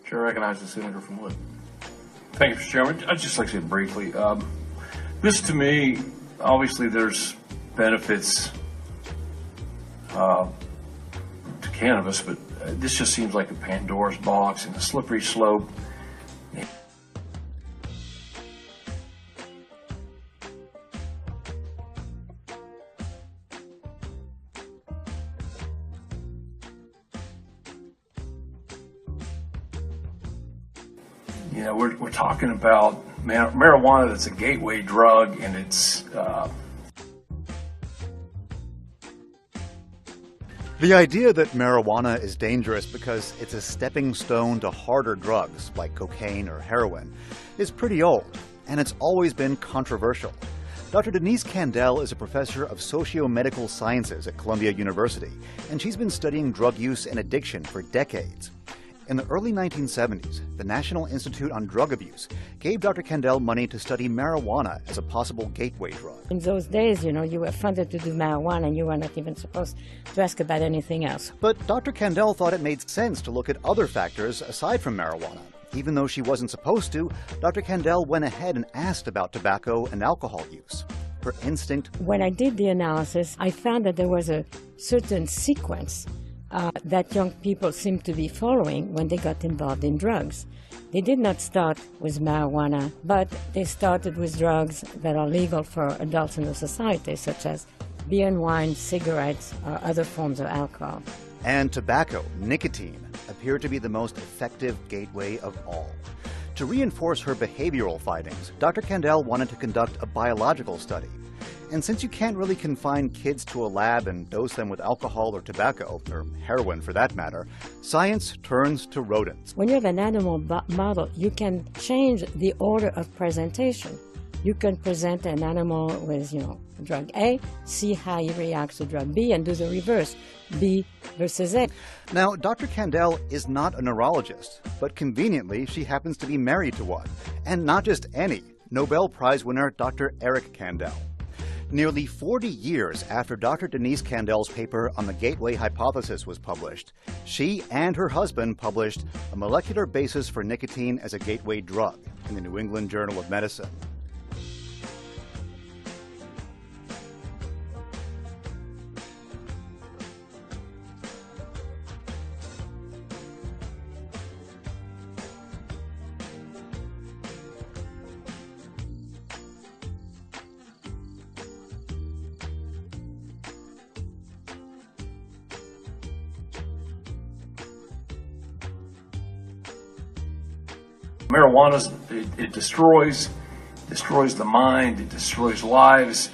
Chair recognizes the senator from Wood. Thank you, Mr. Chairman. I'd just like to say briefly, this to me, obviously there's benefits to cannabis, but this just seems like a Pandora's box and a slippery slope. You know, we're talking about marijuana that's a gateway drug, and it's The idea that marijuana is dangerous because it's a stepping stone to harder drugs like cocaine or heroin is pretty old, and it's always been controversial. Dr. Denise Kandel is a professor of socio-medical sciences at Columbia University, and she's been studying drug use and addiction for decades. In the early 1970s, the National Institute on Drug Abuse gave Dr. Kandel money to study marijuana as a possible gateway drug. In those days, you know, you were funded to do marijuana and you were not even supposed to ask about anything else. But Dr. Kandel thought it made sense to look at other factors aside from marijuana. Even though she wasn't supposed to, Dr. Kandel went ahead and asked about tobacco and alcohol use. Her instinct... When I did the analysis, I found that there was a certain sequence that young people seemed to be following when they got involved in drugs. They did not start with marijuana, but they started with drugs that are legal for adults in the society, such as beer and wine, cigarettes, or other forms of alcohol. And tobacco, nicotine, appeared to be the most effective gateway of all. To reinforce her behavioral findings, Dr. Kandel wanted to conduct a biological study. And since you can't really confine kids to a lab and dose them with alcohol or tobacco, or heroin for that matter, science turns to rodents. When you have an animal model, you can change the order of presentation. You can present an animal with, drug A, see how he reacts to drug B, and do the reverse, B versus A. Now, Dr. Kandel is not a neurologist, but conveniently, she happens to be married to one. And not just any, Nobel Prize winner Dr. Eric Kandel. Nearly 40 years after Dr. Denise Kandel's paper on the gateway hypothesis was published, she and her husband published A Molecular Basis for Nicotine as a Gateway Drug in the New England Journal of Medicine. Marijuana, it destroys the mind, it destroys lives.